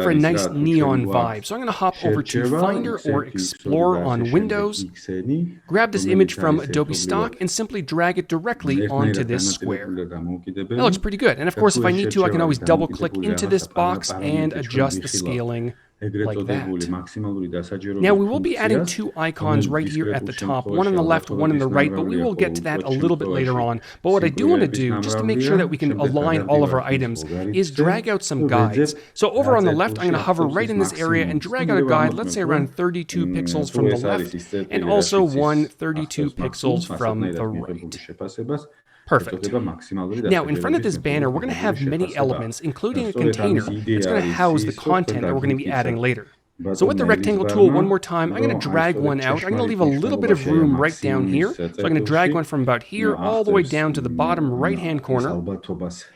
for a nice neon vibe. So I'm going to hop over to Finder or Explore on Windows, grab this image from Adobe Stock, and simply drag it directly onto this square. That looks pretty good. And of course, if I need to, I can always double click into this box and adjust the scaling like that. Now we will be adding two icons right here at the top, one on the left, one on the right, but we will get to that a little bit later on. But what I do want to do, just to make sure that we can align all of our items, is drag out some guides. So over on the left, I'm going to hover right in this area and drag out a guide, let's say around 32 pixels from the left, and also one 32 pixels from the right. Perfect. Now, in front of this banner, we're going to have many elements, including a container that's going to house the content that we're going to be adding later. So with the rectangle tool, one more time, I'm going to drag one out. I'm going to leave a little bit of room right down here. So I'm going to drag one from about here all the way down to the bottom right-hand corner.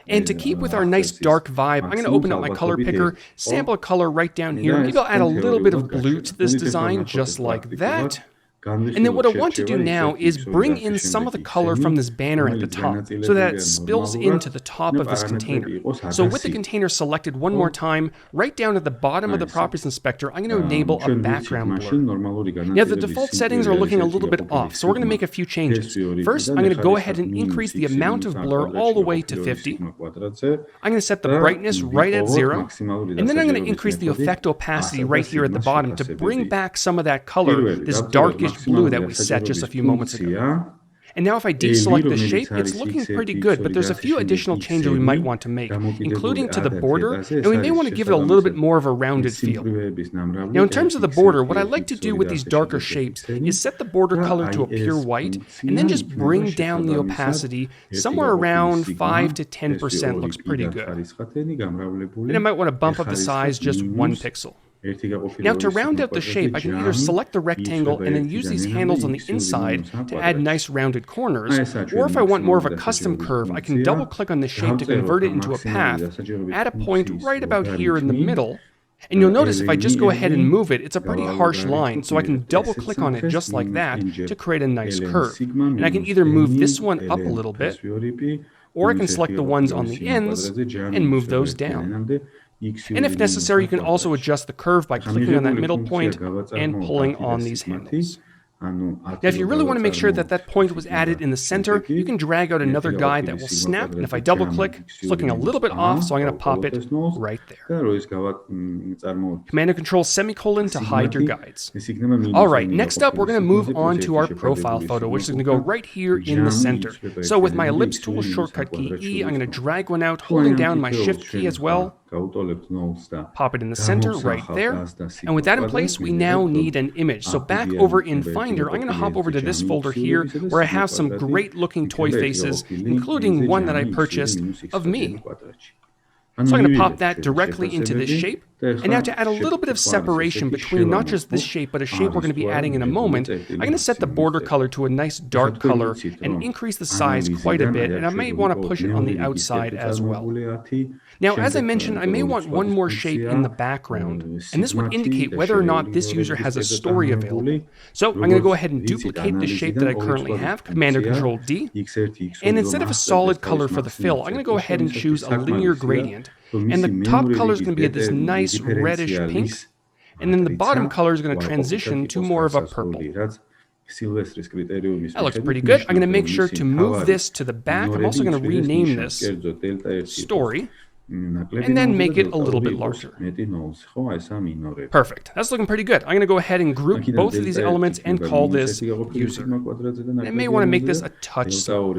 And to keep with our nice dark vibe, I'm going to open up my color picker, sample a color right down here. Maybe I'll add a little bit of blue to this design, just like that. And then what I want to do now is bring in some of the color from this banner at the top so that it spills into the top of this container. So with the container selected one more time, right down at the bottom of the Properties Inspector, I'm going to enable a background blur. Now the default settings are looking a little bit off, so we're going to make a few changes. First, I'm going to go ahead and increase the amount of blur all the way to 50. I'm going to set the brightness right at 0. And then I'm going to increase the effect opacity right here at the bottom to bring back some of that color, this darkish blue that we set just a few moments ago. And now if I deselect the shape, it's looking pretty good, but there's a few additional changes we might want to make, including to the border, and we may want to give it a little bit more of a rounded feel. Now in terms of the border, what I like to do with these darker shapes is set the border color to a pure white, and then just bring down the opacity somewhere around 5 to 10% looks pretty good. And I might want to bump up the size just 1 pixel. Now to round out the shape, I can either select the rectangle and then use these handles on the inside to add nice rounded corners, or if I want more of a custom curve, I can double click on the shape to convert it into a path, add a point right about here in the middle, and you'll notice if I just go ahead and move it, it's a pretty harsh line, so I can double click on it just like that to create a nice curve. And I can either move this one up a little bit, or I can select the ones on the ends and move those down. And if necessary, you can also adjust the curve by clicking on that middle point and pulling on these handles. Now, if you really want to make sure that that point was added in the center, you can drag out another guide that will snap, and if I double click, it's looking a little bit off, so I'm going to pop it right there. Command and Control semicolon to hide your guides. All right, next up, we're going to move on to our profile photo, which is going to go right here in the center. So with my ellipse tool, shortcut key E, I'm going to drag one out, holding down my Shift key as well. Pop it in the center right there. And with that in place, we now need an image. So back over in Finder, I'm going to hop over to this folder here where I have some great looking toy faces, including one that I purchased of me. So I'm going to pop that directly into this shape. And now to add a little bit of separation between not just this shape, but a shape we're going to be adding in a moment, I'm going to set the border color to a nice dark color and increase the size quite a bit, and I may want to push it on the outside as well. Now, as I mentioned, I may want one more shape in the background, and this would indicate whether or not this user has a story available. So I'm going to go ahead and duplicate the shape that I currently have, Command or Control D, and instead of a solid color for the fill, I'm going to go ahead and choose a linear gradient. And the top color is going to be this nice reddish pink, and then the bottom color is going to transition to more of a purple. That looks pretty good. I'm going to make sure to move this to the back. I'm also going to rename this Story, and then make it a little bit larger. Perfect. That's looking pretty good. I'm going to go ahead and group both of these elements and call this user. I may want to make this a touch small.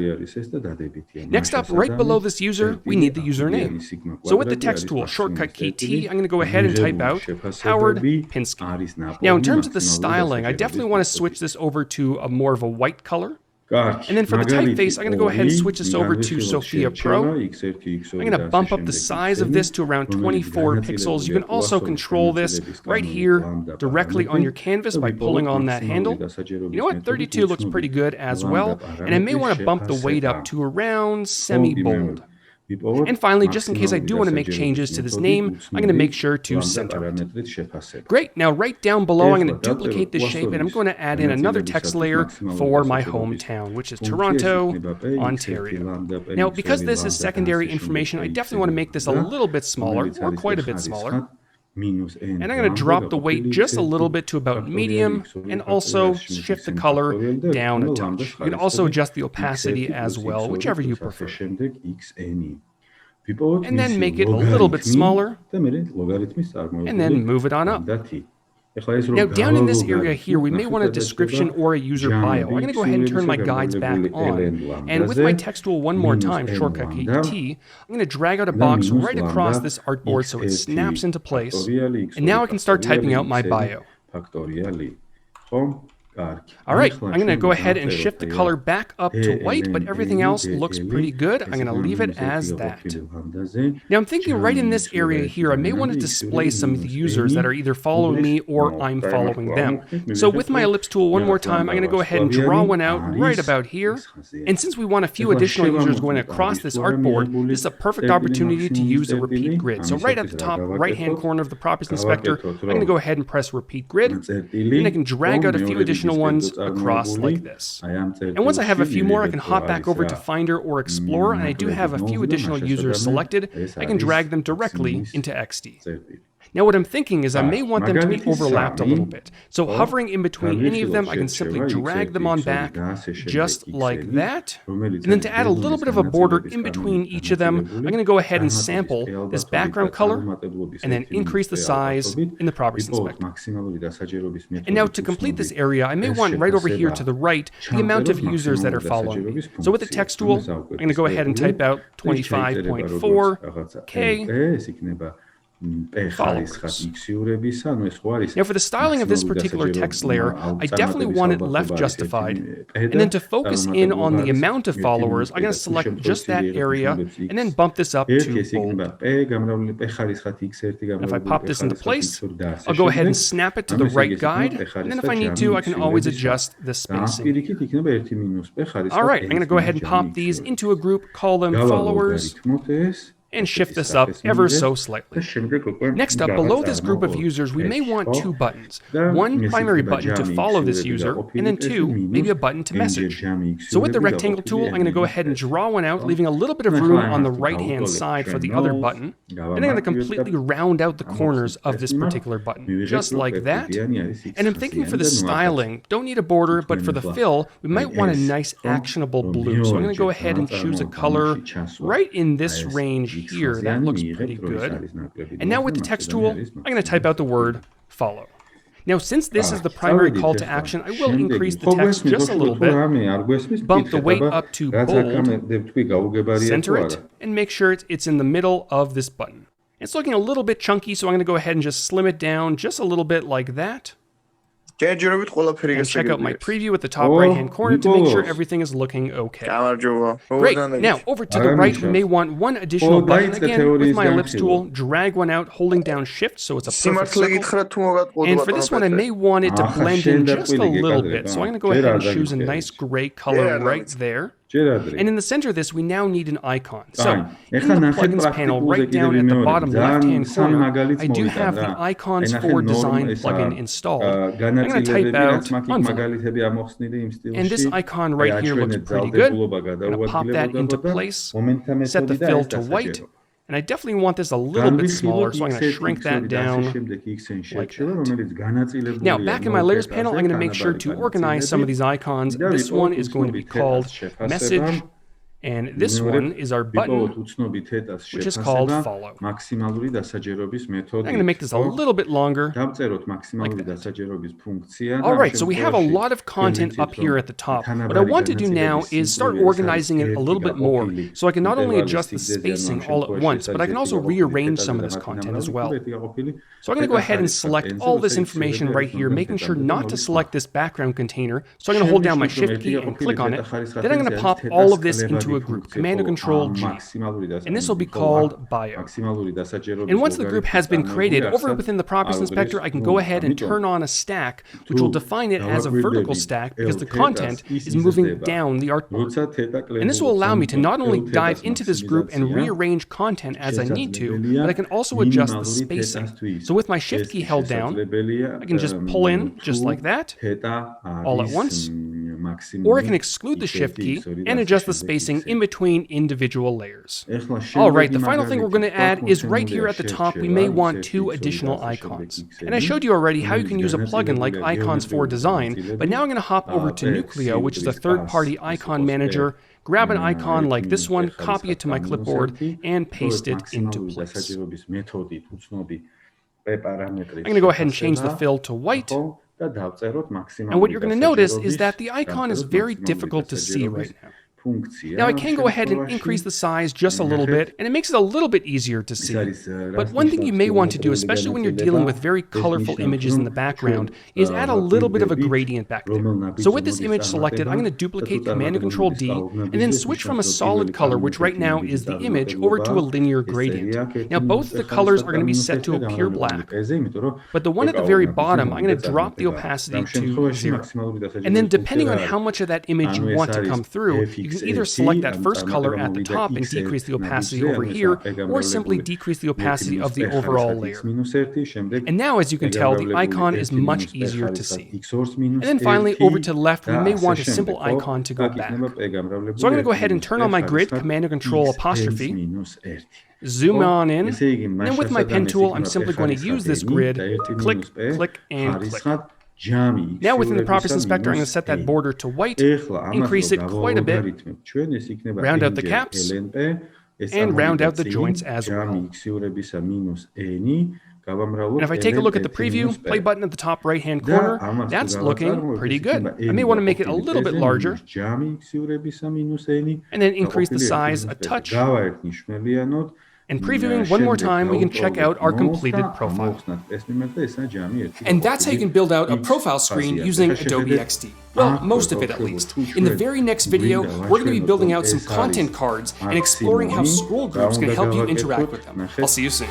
Next up, right below this user, we need the username. So with the text tool, shortcut key T, I'm going to go ahead and type out Howard Pinsky. Now in terms of the styling, I definitely want to switch this over to a more of a white color. And then for the typeface, I'm going to go ahead and switch this over to Sophia Pro. I'm going to bump up the size of this to around 24 pixels. You can also control this right here directly on your canvas by pulling on that handle. You know what? 32 looks pretty good as well. And I may want to bump the weight up to around semi-bold. And finally, just in case I do want to make changes to this name, I'm going to make sure to center it. Great, now right down below, I'm going to duplicate this shape, and I'm going to add in another text layer for my hometown, which is Toronto, Ontario. Now, because this is secondary information, I definitely want to make this a little bit smaller, or quite a bit smaller. And I'm going to drop the weight just a little bit to about medium and also shift the color down a touch. You can also adjust the opacity as well, whichever you prefer. And then make it a little bit smaller, and then move it on up. Now, down in this area here, we may want a description or a user bio. I'm going to go ahead and turn my guides back on. And with my text tool one more time, shortcut key T, I'm going to drag out a box right across this artboard so it snaps into place. And now I can start typing out my bio. All right, I'm going to go ahead and shift the color back up to white, but everything else looks pretty good. I'm going to leave it as that. Now I'm thinking right in this area here, I may want to display some of the users that are either following me or I'm following them. So with my ellipse tool one more time, I'm going to go ahead and draw one out right about here. And since we want a few additional users going across this artboard, this is a perfect opportunity to use a repeat grid. So right at the top right-hand corner of the Properties Inspector, I'm going to go ahead and press Repeat Grid, and I can drag out a few additional ones across like this. And once I have a few more, I can hop back over to Finder or Explorer, and I do have a few additional users selected. I can drag them directly into XD. Now what I'm thinking is I may want them to be overlapped a little bit. So hovering in between any of them, I can simply drag them on back, just like that. And then to add a little bit of a border in between each of them, I'm going to go ahead and sample this background color, and then increase the size in the Properties Inspector. And now to complete this area, I may want right over here to the right, the amount of users that are following me. So with the text tool, I'm going to go ahead and type out 25.4K followers. Now for the styling of this particular text layer, I definitely want it left justified. And then to focus in on the amount of followers, I'm going to select just that area and then bump this up to bold. And if I pop this into place, I'll go ahead and snap it to the right guide. And then if I need to, I can always adjust the spacing. All right, I'm going to go ahead and pop these into a group, call them followers, and shift this up ever so slightly. Next up, below this group of users, we may want two buttons. One primary button to follow this user, and then two, maybe a button to message. So with the rectangle tool, I'm going to go ahead and draw one out, leaving a little bit of room on the right-hand side for the other button. And I'm going to completely round out the corners of this particular button, just like that. And I'm thinking for the styling, don't need a border, but for the fill, we might want a nice actionable blue. So I'm going to go ahead and choose a color right in this range here. That looks pretty good. And now with the text tool, I'm going to type out the word follow. Now since this is the primary call to action, I will increase the text just a little bit, bump the weight up to bold, center it, and make sure it's in the middle of this button. It's looking a little bit chunky, so I'm going to go ahead and just slim it down just a little bit like that. And check out my preview at the top right-hand corner to make sure everything is looking okay. Great. Now, over to the right, we may want one additional button. Again, with my ellipse tool, drag one out, holding down Shift, so it's a perfect circle. And for this one, I may want it to blend in just a little bit. So I'm going to go ahead and choose a nice gray color right there. And in the center of this, we now need an icon. So in the plugins panel, right down at the bottom left-hand corner, I do have the Icons for Design plugin installed. I'm going to type out envelope. And this icon right here looks pretty good. I'm going to pop that into place, set the fill to white. And I definitely want this a little bit smaller, so I'm going to shrink that down like that. Now, back in my Layers panel, I'm going to make sure to organize some of these icons. This one is going to be called Message, and this one is our button, which is called Follow. I'm going to make this a little bit longer, like that. All right, so we have a lot of content up here at the top. What I want to do now is start organizing it a little bit more, so I can not only adjust the spacing all at once, but I can also rearrange some of this content as well. So I'm going to go ahead and select all this information right here, making sure not to select this background container. So I'm going to hold down my Shift key and click on it. Then I'm going to pop all of this into a group, Command or Control G, and this will be called Bio. And once the group has been created, over within the Properties Inspector, I can go ahead and turn on a stack, which will define it as a vertical stack because the content is moving down the artboard. And this will allow me to not only dive into this group and rearrange content as I need to, but I can also adjust the spacing. So with my Shift key held down, I can just pull in just like that, all at once. Or I can exclude the Shift key and adjust the spacing in between individual layers. Alright, the final thing we're going to add is right here at the top, we may want 2 additional icons. And I showed you already how you can use a plugin like Icons for Design, but now I'm going to hop over to Nucleo, which is a third-party icon manager, grab an icon like this one, copy it to my clipboard, and paste it into place. I'm going to go ahead and change the fill to white. And what you're going to notice is that the icon is very difficult to see right now. Now I can go ahead and increase the size just a little bit, and it makes it a little bit easier to see. But one thing you may want to do, especially when you're dealing with very colorful images in the background, is add a little bit of a gradient back there. So with this image selected, I'm going to duplicate Command and Control D, and then switch from a solid color, which right now is the image, over to a linear gradient. Now both the colors are going to be set to a pure black, but the one at the very bottom, I'm going to drop the opacity to 0. And then depending on how much of that image you want to come through, you can either select that first color at the top and decrease the opacity over here, or simply decrease the opacity of the overall layer. And now, as you can tell, the icon is much easier to see. And then finally, over to the left, we may want a simple icon to go back. So I'm going to go ahead and turn on my grid, Command and Control apostrophe, zoom on in, and then with my pen tool, I'm simply going to use this grid, click, click, and click. Now within the Properties Inspector, I'm going to set that border to white, increase it quite a bit, round out the caps, and round out the joints as well. And if I take a look at the preview, play button at the top right-hand corner, that's looking pretty good. I may want to make it a little bit larger, and then increase the size a touch. And previewing one more time, we can check out our completed profile. And that's how you can build out a profile screen using Adobe XD. Well, most of it at least. In the very next video, we're going to be building out some content cards and exploring how scroll groups can help you interact with them. I'll see you soon.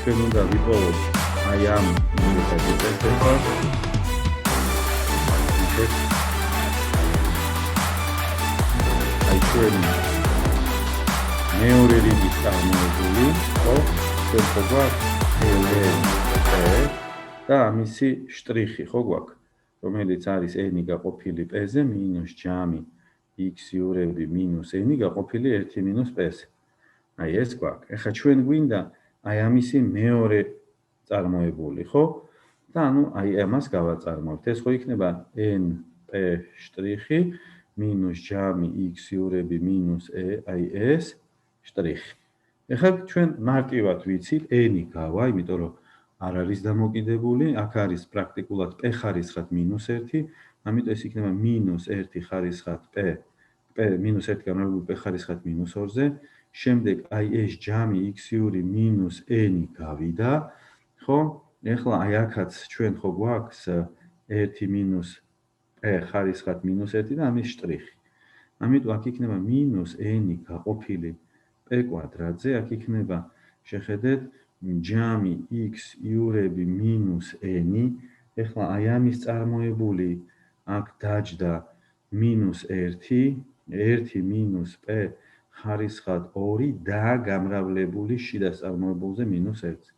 მეორე რიგის წარმოებული, ხო? ჩვენ ხო გვაქვს და ამისი შტრიხი, ხო გვაქვს, რომელიც არის n გაყოფილი p-ზე მინუს ჯამი x იურები მინუს n გაყოფილი 1 მინუს p-ზე. აი ეს გვაქვს. ეხლა ჩვენ გვინდა აი ამისი მეორე წარმოებული, ხო? და ანუ აი ამას გავაწარმოებთ. ეს ხო იქნება n p შტრიხი მინუს ჯამი x იურები მინუს e, აი ეს შტრიხი. ეხლა ჩვენ მარტივად ვიცით n-ი გავა, იმიტომ რომ არ არის დამოკიდებული, აქ არის პრაქტიკულად p ხარისხად -1, ამიტომ ეს იქნება -1 ხარისხად p -1 განმავლობი p ხარისხად -2-ზე. შემდეგ აი ეს ჯამი x-იური -n-ი გავიდა, ხო? ეხლა აი აქაც ჩვენ ხო გვაქვს 1 - p ხარისხად -1 და ამის შტრიხი. ამიტომ აქ იქნება -n-ი გაყოფილი p კვადრატზე, აქ იქნება შეხედეთ ჯამი x იურები -n-ი, ეხლა აი ამის წარმოებული აქ დაჯდა -1, 1 - p ხარისხად 2 და გამრავლებული შიდა წარმოებულზე -1.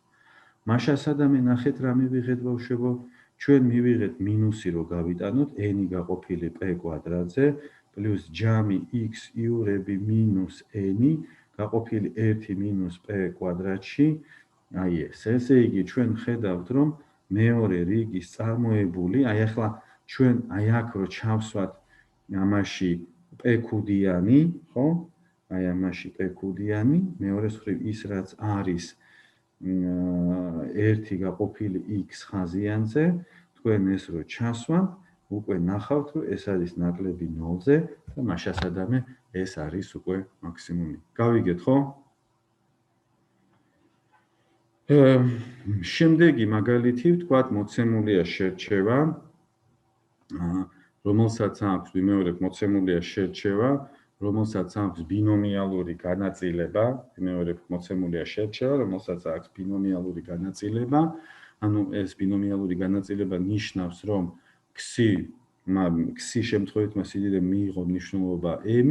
მაშასადამე ნახეთ რა მივიღეთ ბავშვებო, ჩვენ მივიღეთ მინუსი რო გავიტანოთ n-ი გაყოფილი p კვადრატზე პლუს ჯამი x იურები -n-ი გაყოფილი 1 - p კვადრატში, აი ეს. ესე იგი ჩვენ ხედავთ რომ მეორე რიგის წარმოებული, აი ახლა ჩვენ აი აქ რო ჩავსვათ ამაში p ქუდიანი, ხო? აი ამაში p ქუდიანი, მეორე მხრივ ის რაც არის 1 გაყოფილი x ხაზიანზე, თქვენ ეს რო ჩასვათ, უკვე ნახავთ რომ ეს არის ნაკლები 0-ზე და მაშასადამე ეს არის უკვე მაქსიმუმი. გავიგეთ, ხო? შემდეგი მაგალითი ვთქვათ, მოცემულია შერჩევა, რომელსაც აქვს, ვიმეორებ, მოცემულია შერჩევა, რომელსაც აქვს ბინომიალური განაწილება, ვიმეორებ, მოცემულია შერჩევა, რომელსაც აქვს ბინომიალური განაწილება, ანუ ეს ბინომიალური განაწილება ნიშნავს, რომ ქსი შემთხვევით მასიდიდე მიიღო მნიშვნელობა m,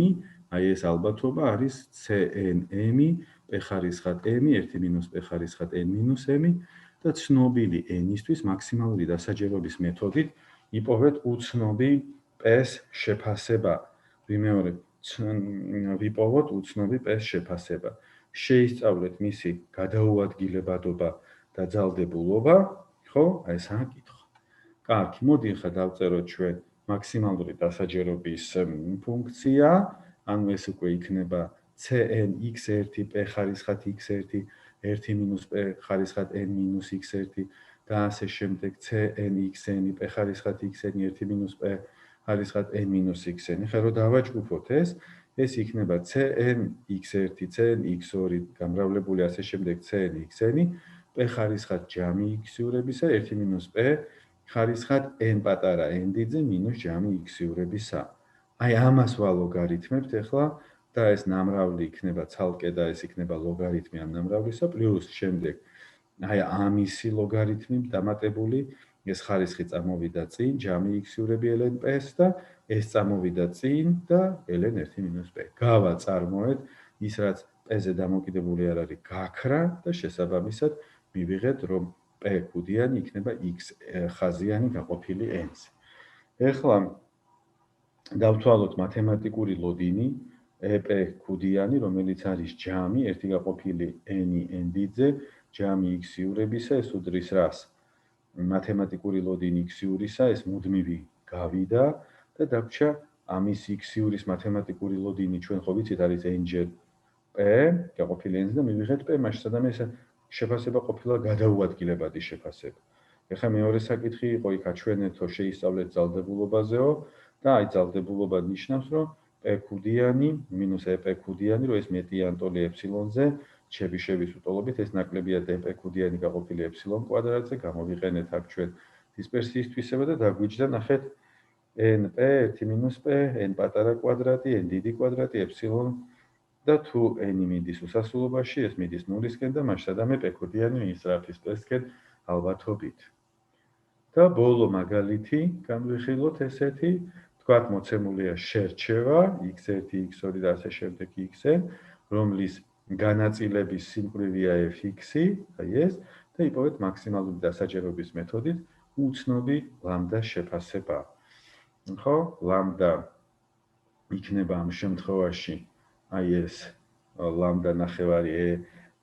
აი ეს ალბათობა არის cnm, p ხარისხად m, 1 - p ხარისხად n - m და ცნობილი n-ისთვის მაქსიმალური დასაჯერობის მეთოდით იპოვეთ უცნობი პ-ს შეფასება. ვიმეორებ, ვიპოვოთ უცნობი პ-ს შეფასება. შეისწავლეთ მისი გადაუადგილებადობა და ძალდებულობა, ხო? აი ესაა კითხვა. კარგი, მოდი ახლა დავწეროთ ჩვენ მაქსიმალური დასაჯერობის ფუნქცია, ანუ ეს უკვე იქნება cn(x1) p ხარისხად x1 1 მინუს p ხარისხად n მინუს x1 და ასე შემდეგ cn(xn) p ხარისხად xn 1 მინუს p ხარისხად n მინუს xn. ხა რო დავაჯგუფოთ ეს იქნება cn(x1) cn(x2) გამრავლებული ასე შემდეგ cn(xn) p ხარისხად ჯამი x-იურებისა 1 მინუს p ხარისხად n პატარა n დიდზე მინუს ჯამი x-იურებისა. აი ამას ვალოგარითმებთ ახლა და ეს ნამრავლი იქნება ცალკე და ეს იქნება ლოგარითმი ამ ნამრავლისა პლუს შემდეგ აი ამისი ლოგარითმი დამატებული ეს ხარისხი წამოვიდა წინ ჯამი x-იურები ln p-ს და ეს წამოვიდა წინ და ln 1 - p. გავაწარმოეთ ის რაც p-ზე დამოკიდებული არ არის გაქრა და შესაბამისად მივიღეთ რომ p კუდიანი იქნება x ხაზიანი გაყოფილი n-ზე. ეხლა დავთვალოთ მათემატიკური ლოდინი EP კუდიანი, რომელიც არის ჯამი, ერთი გაყოფილი n დიდზე, ჯამი x-იურებისა, ეს უდრის რას? მათემატიკური ლოდინი x-იურისა, ეს მუდმივი გავიდა და დაგვრჩა ამის x-იურის მათემატიკური ლოდინი, ჩვენ ხო ვიცით არის n-ჯერ p, გაყოფილი n-ზე და მივიღეთ p, მაშინ სადამე ეს შეფასება ყოფილა გადაუადგილებადი შეფასება. ეხლა მეორე საკითხი იყო იქ აჩვენეთო, შეისწავლეთ ძალდებულობაზეო და აი ძალდებულობა ნიშნავს, რომ p კუდიანი მინუს EP კუდიანი, რომ ეს მეტი ანტოლი ეფსილონზე, შების უტოლობით ეს ნაკლებია dp კუდიანი გაყოფილი ეფსილონ კვადრატზე, გამოვიყენეთ აქ ჩვენ დისპერსიის თვისება და დაგვიჯდა ნახეთ np 1 - p, n პატარა კვადრატი, n დიდი კვადრატი, ეფსილონ და თუ n მიდის უსასრულობაში, ეს მიდის ნულისკენ და მაშინ სადამე p კუდიანი ისრაფის p-სკენ ალბათობით. და ბოლო მაგალითი განვიხილოთ ესეთი, თქვათ მოცემულია შერჩევა x1, x2 და ასე შემდეგ xn, რომლის განაწილების სიმკვრივეა fx-ი, აი ეს, და იპოვეთ მაქსიმალური დასაჯერობის მეთოდით უცნობი ლამდა შეფასება. ხო, ლამდა იქნება ამ შემთხვევაში აი ეს ლამდა ნახევარი e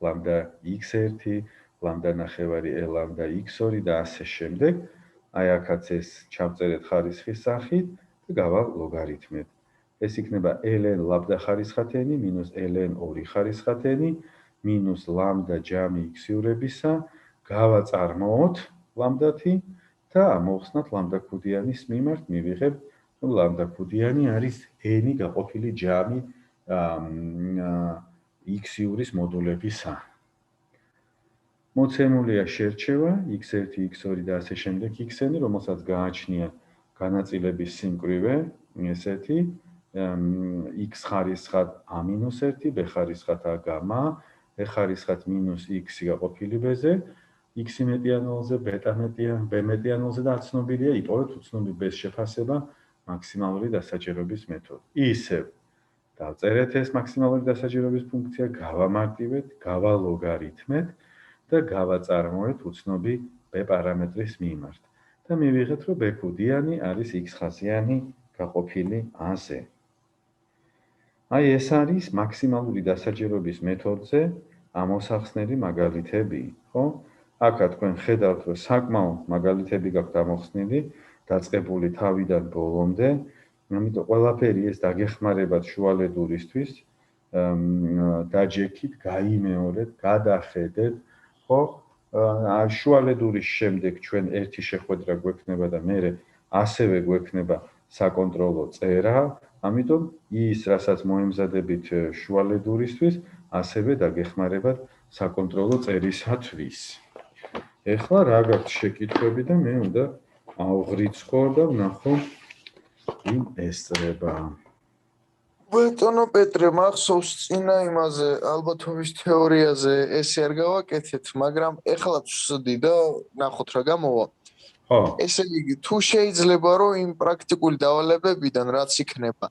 ლამდა x1, ლამდა ნახევარი e ლამდა x2 და ასე შემდეგ. აი აქაც ეს ჩავწერეთ ხარისხის სახით და გავალოგარითმეთ. ეს იქნება ln ლამდა ხარისხად n მინუს ln 2 ხარისხად n მინუს ლამდა ჯამი x-იურებისა, გავაწარმოოთ ლამდათი და ამოვხსნათ ლამდა კუდიანის მიმართ, მივიღებთ რომ ლამდა კუდიანი არის n გაყოფილი ჯამი x-იურის მოდულებისა. მოცემულია შერჩევა x1, x2 და ასე შემდეგ xn, რომელსაც გააჩნია განაწილების სიმკვრივე, ესეთი x ხარისხად a-1, b ხარისხად a გამა, e ხარისხად მინუს x გაყოფილი b-ზე, x მეტიანოლზე, b მეტიანოლზე და აცნობილია, იპოვეთ უცნობი b-ს შეფასება მაქსიმალური დასაჯერობის მეთოდი. ისევ დავწერეთ ეს მაქსიმალური დასაჯერობის ფუნქცია, გავამარტივეთ, გავალოგარითმეთ და გავაწარმოეთ უცნობი b პარამეტრის მიმართ. და მივიღეთ, რომ b კუდიანი არის x ხაზიანი გაყოფილი a-ზე. აი ეს არის მაქსიმალური დასაჯერობის მეთოდზე ამოსახსნელი მაგალითები, ხო? აქა თქვენ ხედავთ, რომ საკმაოდ მაგალითები გაქვთ ამოხსნილი, დაწყებული თავიდან ბოლომდე, ამიტომ ყველაფერი ეს დაგეხმარებათ შუალედურისთვის, დაჯექით, გაიმეორეთ, გადახედეთ, ხო? შუალედურის შემდეგ ჩვენ ერთი შეხვედრა გვექნება და მერე ასევე გვექნება საკონტროლო წერა, ამიტომ ის, რასაც მოემზადებით შუალედურისთვის, ასევე დაგეხმარებათ საკონტროლო წერისათვის. ეხლა რა გაქვთ შეკითხვები და მე უნდა ავღრიცხო და ვნახო ვინ ესწრება. ბატონო პეტრე, მახსოვს წინა იმაზე ალბათობის თეორიაზე ესე არ გავაკეთეთ, მაგრამ ეხლაც ვსდი და ნახოთ რა გამოვა. ხო. ესე იგი, თუ შეიძლება რომ იმ პრაქტიკული დავალებებიდან რაც იქნება,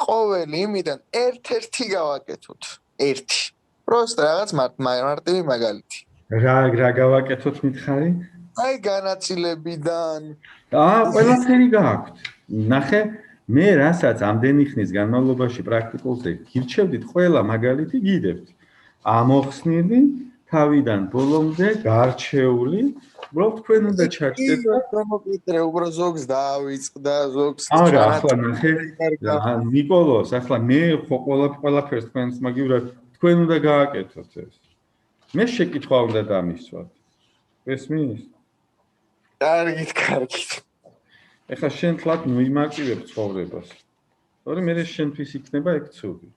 ყოველი იმიდან ერთ-ერთი გავაკეთოთ. ერთი. პროსტ რაღაც მარტივი მაგალითი. რა გავაკეთოთ მითხარი? აი განაწილებიდან. ყველაფერი გაქვთ. ნახე, მე რასაც ამდენი ხნის განმავლობაში პრაქტიკულზე გირჩევდით, ყველა მაგალითი გიდებთ. ამოხსნილი, თავიდან ბოლომდე გარჩეული, უბრალოდ თქვენ უნდა ჩაჭდეთ და გამოკიტრე, უბრალოდ ზოგს დაავიწყდა, ზოგს არა, ახლა ნახე, ნიკოლოს, ახლა მე ხო ყველაფერს თქვენს მაგივრად თქვენ უნდა გააკეთოთ ეს. მე შეკითხვა უნდა დამისვათ. ესმის? კარგით. ეხლა შენ თლად მოიმარტივებ ცხოვრებას. თორე მე შენთვის იქნება ეგ ცუდი.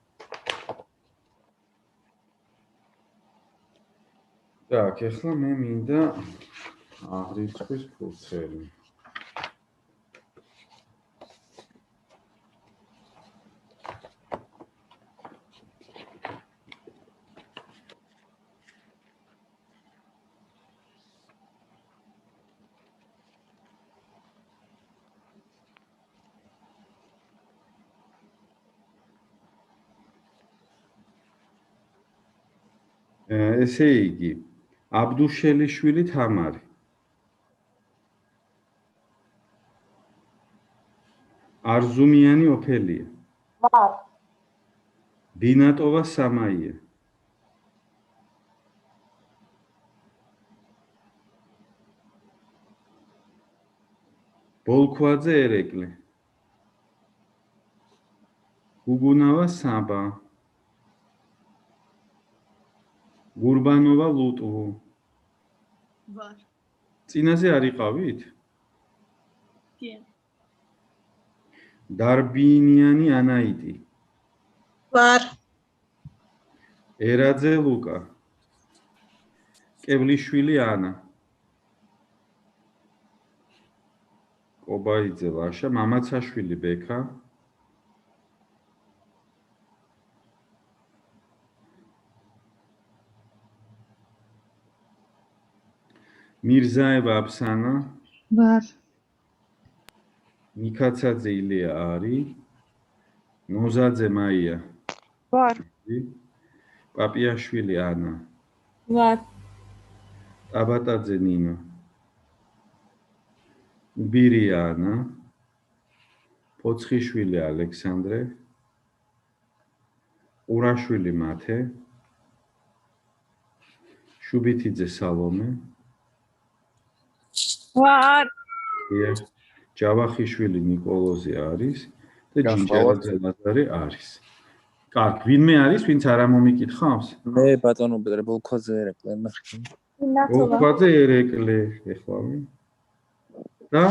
Так, ეხლა მე მინდა აღრიცხვის ფურცელი. ესე იგი, აბდუშელიშვილი თამარი. არზუმიანი ოფელია. ვარ. ბინატოვა სამაია. ბოლქვაძე ერეკლე. გუგუნავა საბა. გურბანოვა ლუტვო. ვარ. წინაზე არ იყავით? კი. დარბინიანი ანაიტი. ვარ. ერაძე ლუკა. კევლიშვილი ანა. კობაიძე ლაშა, მამაცაშვილი ბექა. მირზაევა აფსანა. ვარ. ნიკაცაძე ილია არი. ნოზაძე მაია. ვარ. პაპიაშვილი ანა. ვარ. ტაბატაძე ნინო. უბირია ანა. ფოცხიშვილი ალექსანდრე. ყურაშვილი მათე. შუბითიძე სალომე. ვარ. ჯავახიშვილი ნიკოლოზი არის და ჯინჯარაძე ლაზარე არის. კარგი, ვინმე არის, ვინც არ ამომიკითხავს? მე ბატონო პეტრე ბოლქვაძე ერეკლე. ბოლქვაძე ერეკლე, ეხლავი. და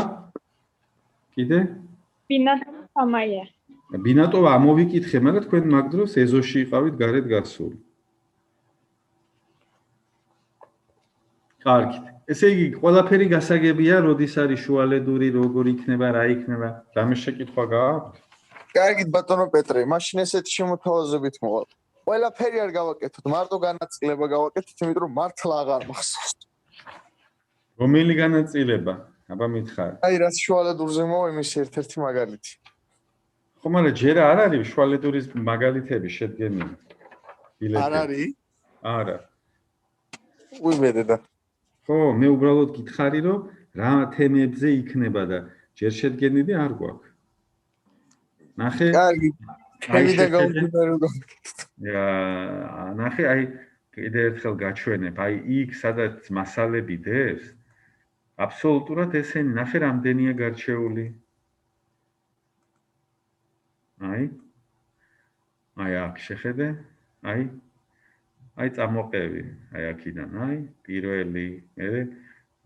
კიდე? ბინატოვა სამაია. ბინატოვა ამოვიკითხე, მაგრამ თქვენ მაგ დროს ეზოში იყავით გარეთ გასული. კარგი. ესე იგი, ყველაფერი გასაგებია, როდის არის შუალედური, როგორ იქნება, რა იქნება? რამე შეკითხვა გააქვთ? კარგით ბატონო პეტრე, მაშინ ესეთი შემოთავაზებით მოვალ. ყველაფერი არ გავაკეთოთ, მარტო განაწილება გავაკეთოთ, იმიტომ რომ მართლა აღარ მახსოვს. რომელი განაწილება? აბა მითხარ. აი რაც შუალედურზე მოვა, იმის ერთ-ერთი მაგალითი. ხო, მაგრამ ჯერ არ არის შუალედურის მაგალითები შედგენილი. არ არის? არა. უიმედედა. ხო, მე უბრალოდ გითხარი, რომ რა თემებზე იქნება და ჯერ შედგენილი არ გვაქვს. ნახე. კარგი. თემიდან გამომდინარე რომ ნახე, აი კიდე ერთხელ გაჩვენებ, აი იქ სადაც მასალები დევს, აბსოლუტურად ესენი, ნახე რამდენია გარჩეული. აი აქ შეხედე, აი წამოყევი, აი აქიდან, აი პირველი,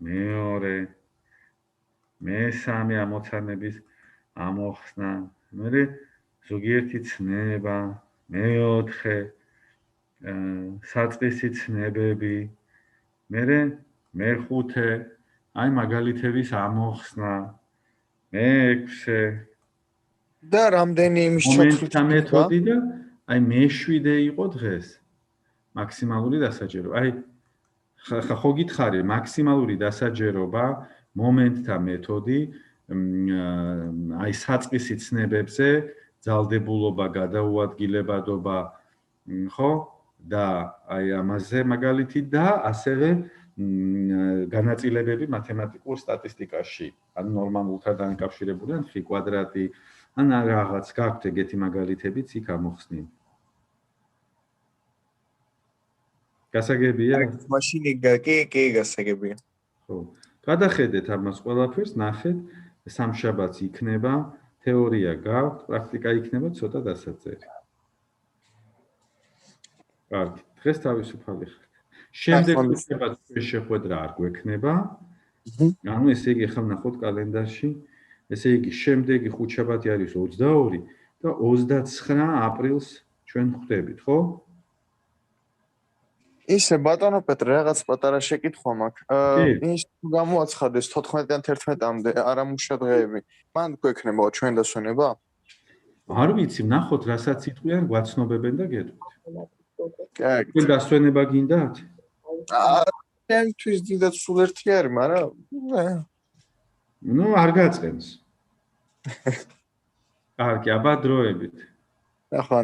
მეორე, მესამე ამოცანების ამოხსნა, მერე ზოგიერთი ცნება, მეოთხე, საწყისი ცნებები, მერე მეხუთე, აი მაგალითების ამოხსნა, მეექვსე და რამდენი იმის მომენტთა მეთოდი და აი მეშვიდე იყო დღეს. მაქსიმალური დასაჯერობა. აი ხო გითხარი, მაქსიმალური დასაჯერობა, მომენტთა მეთოდი, აი საწყისი ცნებებზე, ძალდებულობა, გადაუადგილებადობა, ხო? და აი ამაზე მაგალითი და ასევე განაწილებები მათემატიკურ სტატისტიკაში, ან ნორმალურთან დაკავშირებული, ან ხ კვადრატი, ან რაღაც გაქვთ ეგეთი მაგალითებიც იქ ამოხსნილი. გასაგებია? მაშინ კი გასაგებია. ხო. გადახედეთ ამას ყველაფერს, ნახეთ, სამშაბათს იქნება, თეორია გაქვთ, პრაქტიკა იქნება ცოტა დასაწერი. კარგი, დღეს თავისუფალი ხართ. შემდეგ ხუთშაბათს ჩვენ შეხვედრა არ გვექნება. ანუ ესე იგი ახლა ნახოთ კალენდარში, ესე იგი შემდეგი ხუთშაბათი არის 22 და 29 აპრილს ჩვენ ხვდებით, ხო? ისე ბატონო პეტრე, რაღაც პატარა შეკითხვა მაქვს. ინსტიტუტი გამოაცხადეს 14-დან 11-მდე არამუშა დღეები. მან გვექნება ჩვენ დასვენება? არ ვიცი, ნახოთ რასაც იტყვიან, გვაცნობებენ და გეტყვით. კარგი. თქვენ დასვენება გინდათ? თვის დიდად სულ ერთი არის, მაგრამ ნუ არ გაწყენს. კარგი, აბა დროებით. ახლა